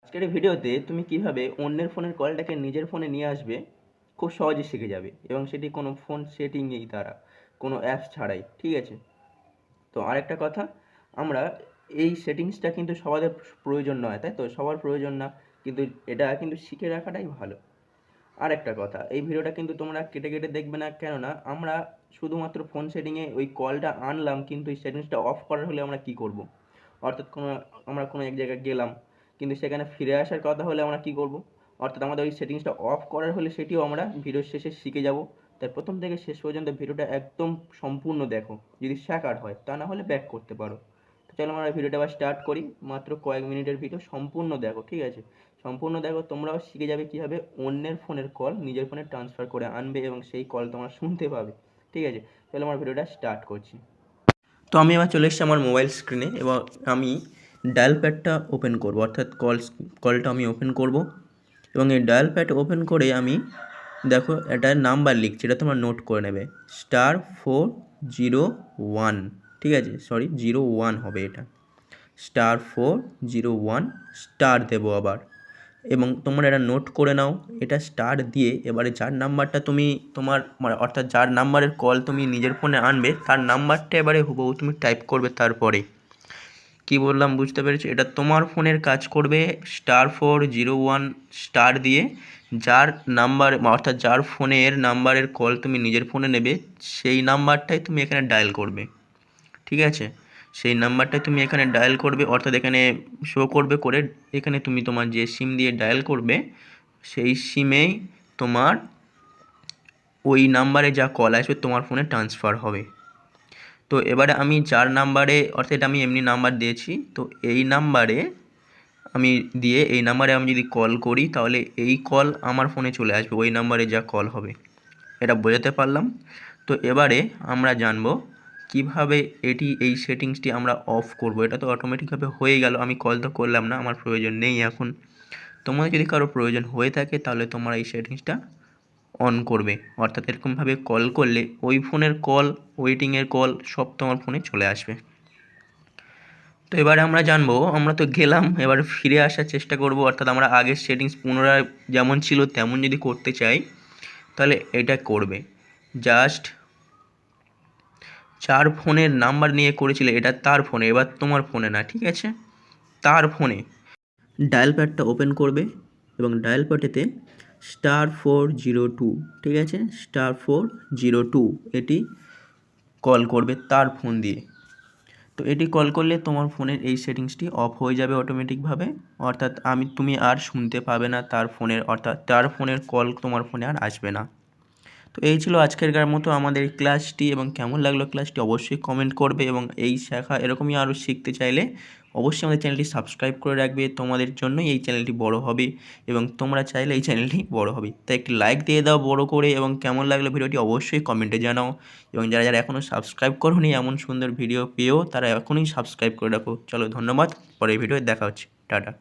আজকের এই ভিডিওতে তুমি কিভাবে অন্যের ফোনের কলটাকে নিজের ফোনে নিয়ে আসবে খুব সহজে শিখে যাবে, এবং সেটি কোনো ফোন সেটিংয়েই দ্বারা, কোনো অ্যাপস ছাড়াই। ঠিক আছে? তো আরেকটা কথা, আমরা এই সেটিংসটা কিন্তু সবার প্রয়োজন নয়, তাই তো? সবার প্রয়োজন না, কিন্তু এটা কিন্তু শিখে রাখাটাই ভালো। আরেকটা কথা, এই ভিডিওটা কিন্তু তোমরা কেটে কেটে দেখবে না, কেননা আমরা শুধুমাত্র ফোন সেটিংয়ে ওই কলটা আনলাম, কিন্তু এই সেটিংসটা অফ করার হলে আমরা কি করব? অর্থাৎ আমরা কোনো এক জায়গায় গেলাম, কিন্তু সেখানে ফিরে আসার কথা হলে আমরা কি করব? অর্থাৎ আমাদের ওই সেটিংসটা অফ করার হলে সেটিও আমরা ভিডিওর শেষে শিখে যাব। তাই প্রথম থেকে শেষ পর্যন্ত ভিডিওটা একদম সম্পূর্ণ দেখো, যদি শেখার হয়, তা না হলে ব্যাক করতে পারো। তো চলো আমরা ভিডিওটা আবার স্টার্ট করি। মাত্র কয়েক মিনিটের ভিডিও, সম্পূর্ণ দেখো, ঠিক আছে? সম্পূর্ণ দেখো, তোমরাও শিখে যাবে কীভাবে অন্যের ফোনের কল নিজের ফোনে ট্রান্সফার করে আনবে, এবং সেই কল তোমরা শুনতে পাবে। ঠিক আছে? চলো আমার ভিডিওটা স্টার্ট করছি। তো আমি এবার চলে এসেছি আমার মোবাইল স্ক্রিনে, এবং আমি ডায়াল প্যাডটা ওপেন করব, অর্থাৎ কলটা আমি ওপেন করব, এবং এই ডায়াল প্যাড ওপেন করে আমি দেখো একটা নাম্বার লিখছি, এটা তোমরা নোট করে নেবে। *401, ঠিক আছে? সরি, 01 হবে এটা। *401 স্টার দেবো আবার, এবং তোমরা এটা নোট করে নাও। এটা স্টার দিয়ে এবারে যার নাম্বারটা তুমি অর্থাৎ যার নাম্বারের কল তুমি নিজের ফোনে আনবে, তার নাম্বারটা এবারে হুবহু তুমি টাইপ করবে। তারপরে কি বললাম বুঝতে পেরেছো? এটা তোমার ফোনের কাজ করবে। *401 স্টার দিয়ে যার নাম্বার, অর্থাৎ যার ফোনের নাম্বারের কল তুমি নিজের ফোনে নেবে, সেই নাম্বারটাই তুমি এখানে ডায়াল করবে। ঠিক আছে? সেই নাম্বারটাই তুমি এখানে ডায়াল করবে, অর্থাৎ এখানে শো করবে করে। এখানে তুমি তোমার যে সিম দিয়ে ডায়াল করবে, সেই সিমেই তোমার ওই নাম্বারে যা কল আসবে তোমার ফোনে ট্রান্সফার হবে। তো এবারে আমি যার নাম্বারে, অর্থাৎ এটা আমি এমনি নাম্বার দিয়েছি, তো এই নাম্বারে আমি যদি কল করি, তাহলে এই কল আমার ফোনে চলে আসবে, ওই নাম্বারে যা কল হবে। এটা বোঝাতে পারলাম? তো এবারে আমরা জানবো কিভাবে এই সেটিংসটি আমরা অফ করব। এটা তো অটোমেটিকভাবে হয়ে গেল, আমি কল তো করলাম না, আমার প্রয়োজন নেই এখন। তোমাদের যদি কারো প্রয়োজন হয়ে থাকে, তাহলে তোমরা এই সেটিংসটা অন করবে, অর্থাৎ এরকমভাবে কল করলে ওই ফোনের কল, ওয়েটিংয়ের কল সব তোমার ফোনে চলে আসবে। তো এবারে আমরা জানবো, আমরা তো গেলাম, এবার ফিরে আসার চেষ্টা করব, অর্থাৎ আমরা আগের সেটিংস পুনরায় যেমন ছিল তেমন যদি করতে চাই, তাহলে এটা করবে। জাস্ট যার ফোনের নাম্বার নিয়ে করেছিলে, এটা তার ফোনে, এবার তোমার ফোনে না, ঠিক আছে? তার ফোনে ডায়াল প্যাডটা ওপেন করবে, এবং ডায়াল প্যাডেতে *402, ঠিক আছে? *402 এটি কল করবে তার ফোন দিয়ে। তো এটি কল করলে তোমার ফোনের এই সেটিংসটি অফ হয়ে যাবে অটোমেটিকভাবে, অর্থাৎ তুমি আর শুনতে পাবে না তার ফোনের, অর্থাৎ তার ফোনের কল তোমার ফোনে আর আসবে না। তো এই ছিল আজকেরকার মতো আমাদের এই ক্লাসটি, এবং কেমন লাগলো ক্লাসটি অবশ্যই কমেন্ট করবে, এবং এই শেখা এরকমই আরও শিখতে চাইলে অবশ্যই আমাদের চ্যানেলটি সাবস্ক্রাইব করে রাখবে। তোমাদের জন্যই এই চ্যানেলটি বড় হবে, এবং তোমরা চাইলে এই চ্যানেলটি বড় হবে। তাই একটি লাইক দিয়ে দাও বড় করে, এবং কেমন লাগলো ভিডিওটি অবশ্যই কমেন্টে জানাও। এবং যারা যারা এখনও সাবস্ক্রাইব করোনি, এমন সুন্দর ভিডিও পেয়েও তারা এখনই সাবস্ক্রাইব করে রাখো। চলো, ধন্যবাদ। পরের ভিডিওতে দেখা হচ্ছে। টাটা।